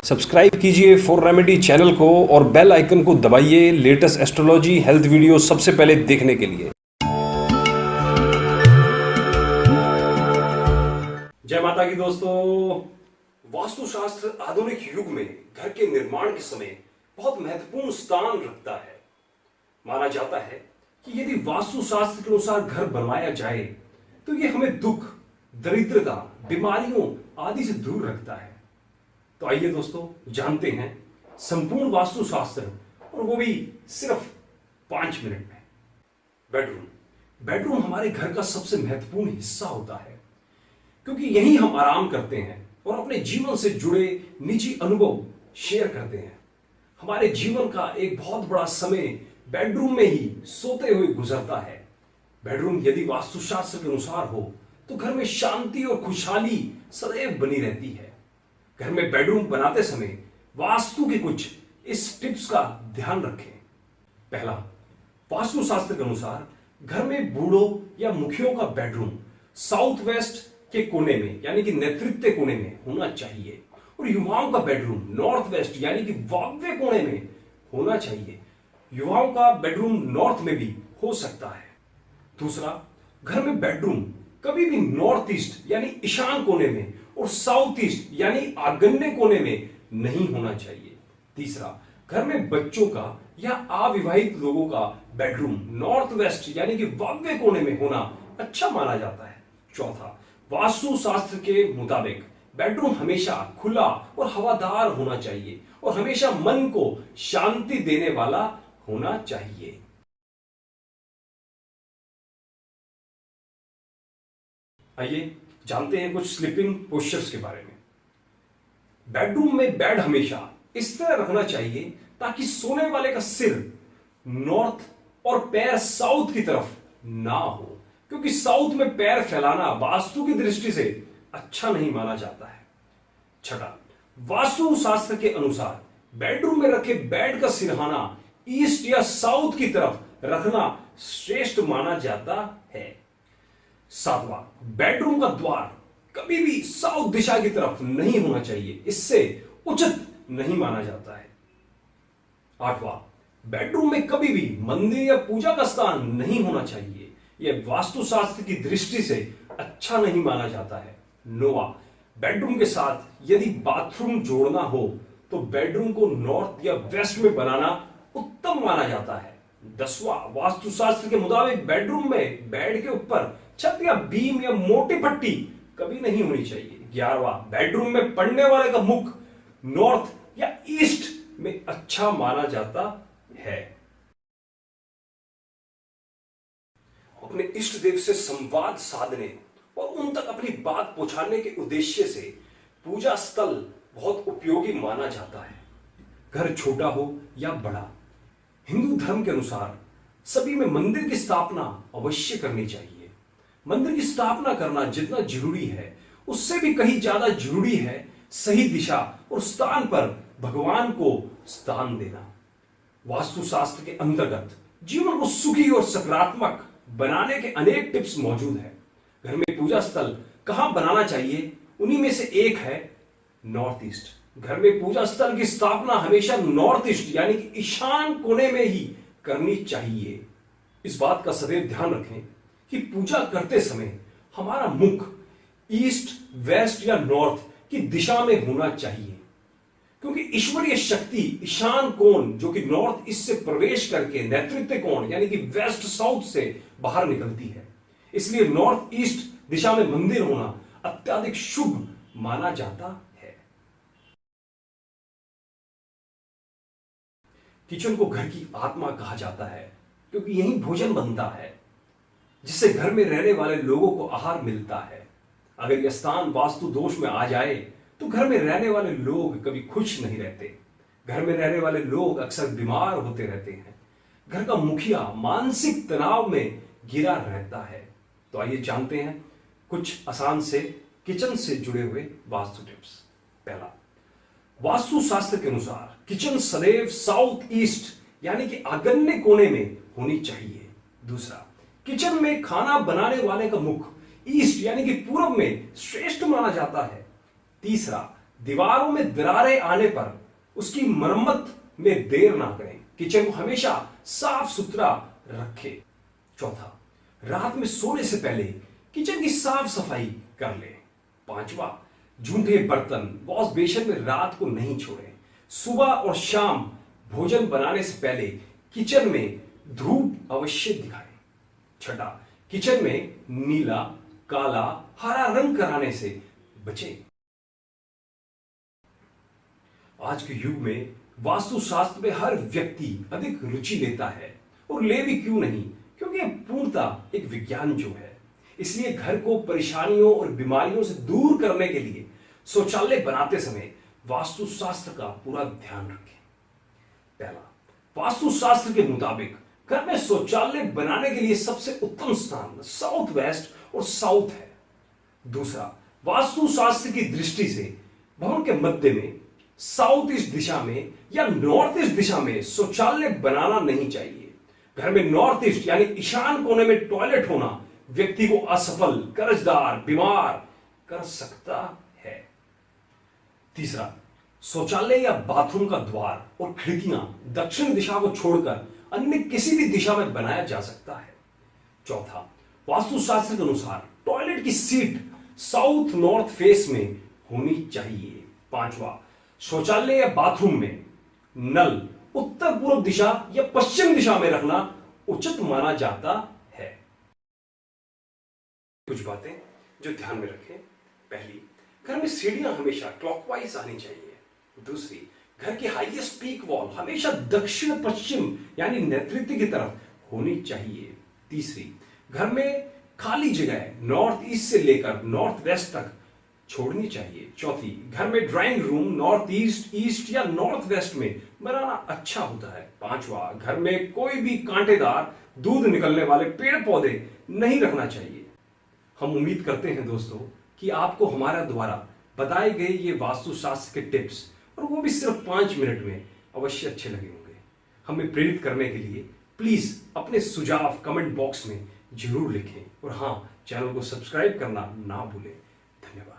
Subscribe कीजिए for remedy channel को और बेल आइकन को दबाइए लेटेस्ट एस्ट्रोलॉजी हेल्थ वीडियो सबसे पहले देखने के लिए। जय माता की दोस्तों। वास्तुशास्त्र आधुनिक युग में घर के निर्माण के समय बहुत महत्वपूर्ण स्थान रखता है। माना जाता है कि यदि वास्तुशास्त्र के अनुसार घर बनवाया जाए तो यह हमें दुख, दरिद्रता, बीमारियों आदि से दूर रखता है। तो आइए दोस्तों जानते हैं संपूर्ण वास्तुशास्त्र, और वो भी सिर्फ 5 मिनट में। बेडरूम हमारे घर का सबसे महत्वपूर्ण हिस्सा होता है, क्योंकि यहीं हम आराम करते हैं और अपने जीवन से जुड़े निजी अनुभव शेयर करते हैं। हमारे जीवन का एक बहुत बड़ा समय बेडरूम में ही सोते हुए गुजरता है। बेडरूम यदि वास्तुशास्त्र के अनुसार हो तो घर में शांति और खुशहाली सदैव बनी रहती है। घर में बेडरूम बनाते समय वास्तु के कुछ इस टिप्स का ध्यान रखें। पहला, वास्तुशास्त्र के अनुसार घर में बूढ़ों या मुखियों का बेडरूम साउथ वेस्ट के कोने में यानी कि नेतृत्व कोने में होना चाहिए, और युवाओं का बेडरूम नॉर्थ वेस्ट यानी कि वायव्य कोने में होना चाहिए। युवाओं का बेडरूम नॉर्थ में भी हो सकता है। दूसरा, घर में बेडरूम कभी भी नॉर्थ ईस्ट यानी ईशान कोने में और साउथ ईस्ट यानी आग्नेय कोने में नहीं होना चाहिए। तीसरा, घर में बच्चों का या अविवाहित लोगों का बेडरूम नॉर्थ वेस्ट यानी कि वायव्य कोने में होना अच्छा माना जाता है। चौथा, वास्तुशास्त्र के मुताबिक बेडरूम हमेशा खुला और हवादार होना चाहिए और हमेशा मन को शांति देने वाला होना चाहिए। आइए जानते हैं कुछ स्लीपिंग पोस्चर्स के बारे में। बेडरूम में बेड हमेशा इस तरह रखना चाहिए ताकि सोने वाले का सिर नॉर्थ और पैर साउथ की तरफ ना हो, क्योंकि साउथ में पैर फैलाना वास्तु की दृष्टि से अच्छा नहीं माना जाता है। छठा, वास्तु शास्त्र के अनुसार बेडरूम में रखे बेड का सिरहाना ईस्ट या साउथ की तरफ रखना श्रेष्ठ माना जाता है। सातवां, बेडरूम का द्वार कभी भी साउथ दिशा की तरफ नहीं होना चाहिए, इससे उचित नहीं माना जाता है। आठवां, बेडरूम में कभी भी मंदिर या पूजा का स्थान नहीं होना चाहिए, यह वास्तुशास्त्र की दृष्टि से अच्छा नहीं माना जाता है। नौवां, बेडरूम के साथ यदि बाथरूम जोड़ना हो तो बेडरूम को नॉर्थ या वेस्ट में बनाना उत्तम माना जाता है। 10वां, वास्तुशास्त्र के मुताबिक बेडरूम में बेड के ऊपर छत या बीम या मोटी पट्टी कभी नहीं होनी चाहिए। 11वां, बेडरूम में पड़ने वाले का मुख नॉर्थ या ईस्ट में अच्छा माना जाता है। अपने इष्ट देव से संवाद साधने और उन तक अपनी बात पहुंचाने के उद्देश्य से पूजा स्थल बहुत उपयोगी माना जाता है। घर छोटा हो या बड़ा, हिंदू धर्म के अनुसार सभी में मंदिर की स्थापना अवश्य करनी चाहिए। मंदिर की स्थापना करना जितना जरूरी है उससे भी कहीं ज्यादा जरूरी है सही दिशा और स्थान पर भगवान को स्थान देना। वास्तुशास्त्र के अंतर्गत जीवन को सुखी और सकारात्मक बनाने के अनेक टिप्स मौजूद है। घर में पूजा स्थल कहां बनाना चाहिए, उन्हीं में से एक है नॉर्थ ईस्ट। घर में पूजा स्थल की स्थापना हमेशा नॉर्थ ईस्ट यानी कि ईशान कोने में ही करनी चाहिए। इस बात का सदैव ध्यान रखें कि पूजा करते समय हमारा मुख ईस्ट, वेस्ट या नॉर्थ की दिशा में होना चाहिए, क्योंकि ईश्वरीय शक्ति ईशान कोण जो कि नॉर्थ ईस्ट से प्रवेश करके नेतृत्व कोण यानी कि वेस्ट साउथ से बाहर निकलती है। इसलिए नॉर्थ ईस्ट दिशा में मंदिर होना अत्यधिक शुभ माना जाता है। किचन को घर की आत्मा कहा जाता है, क्योंकि यहीं भोजन बनता है जिससे घर में रहने वाले लोगों को आहार मिलता है। अगर यह स्थान वास्तु दोष में आ जाए तो घर में रहने वाले लोग कभी खुश नहीं रहते। घर में रहने वाले लोग अक्सर बीमार होते रहते हैं। घर का मुखिया मानसिक तनाव में घिरा रहता है। तो आइए जानते हैं कुछ आसान से किचन से जुड़े हुए वास्तु टिप्स। पहला, वास्तुशास्त्र के अनुसार किचन सदैव साउथ ईस्ट यानी कि आग्नेय कोने में होनी चाहिए। दूसरा, किचन में खाना बनाने वाले का मुख ईस्ट यानी कि पूर्व में श्रेष्ठ माना जाता है। तीसरा, दीवारों में दरारें आने पर उसकी मरम्मत में देर ना करें। किचन को हमेशा साफ सुथरा रखें। चौथा, रात में सोने से पहले किचन की साफ सफाई कर लें। पांचवा, झूठे बर्तन वॉश बेसिन में रात को नहीं छोड़ें। सुबह और शाम भोजन बनाने से पहले किचन में धूप अवश्य दिखाएं। छठा, किचन में नीला, काला, हरा रंग कराने से बचें। आज के युग में वास्तुशास्त्र में हर व्यक्ति अधिक रुचि लेता है, और ले भी क्यों नहीं, क्योंकि यह पूर्णतः एक विज्ञान जो है। इसलिए घर को परेशानियों और बीमारियों से दूर करने के लिए शौचालय बनाते समय वास्तुशास्त्र का पूरा ध्यान रखें। पहला, वास्तुशास्त्र के मुताबिक घर में शौचालय बनाने के लिए सबसे उत्तम स्थान साउथ वेस्ट और साउथ है। दूसरा, वास्तुशास्त्र की दृष्टि से भवन के मध्य में, साउथ ईस्ट दिशा में या नॉर्थ ईस्ट दिशा में शौचालय बनाना नहीं चाहिए। घर में नॉर्थ ईस्ट यानी ईशान कोने में टॉयलेट होना व्यक्ति को असफल, कर्जदार, बीमार कर सकता है। तीसरा, शौचालय या बाथरूम का द्वार और खिड़कियां दक्षिण दिशा को छोड़कर अन्य किसी भी दिशा में बनाया जा सकता है। चौथा, वास्तुशास्त्र के अनुसार टॉयलेट की सीट साउथ नॉर्थ फेस में होनी चाहिए। पांचवा, शौचालय या बाथरूम में नल उत्तर पूर्व दिशा या पश्चिम दिशा में रखना उचित माना जाता है। कुछ बातें जो ध्यान में रखें। पहली, घर में सीढ़ियां हमेशा क्लॉकवाइज आनी चाहिए। दूसरी, घर की हाईएस्ट पीक वॉल हमेशा दक्षिण पश्चिम यानी नैऋत्य की तरफ होनी चाहिए। तीसरी, घर में खाली जगह नॉर्थ ईस्ट से लेकर नॉर्थ वेस्ट तक छोड़नी चाहिए। चौथी, घर में drawing room north east, east या नॉर्थ वेस्ट में बनाना अच्छा होता है। पांचवा, घर में कोई भी कांटेदार दूध निकलने वाले पेड़ पौधे नहीं रखना चाहिए। हम उम्मीद करते हैं दोस्तों कि आपको हमारा द्वारा बताए गए ये वास्तुशास्त्र के टिप्स, और वो भी सिर्फ 5 मिनट में, अवश्य अच्छे लगे होंगे। हमें प्रेरित करने के लिए प्लीज अपने सुझाव कमेंट बॉक्स में जरूर लिखें, और हाँ, चैनल को सब्सक्राइब करना ना भूलें। धन्यवाद।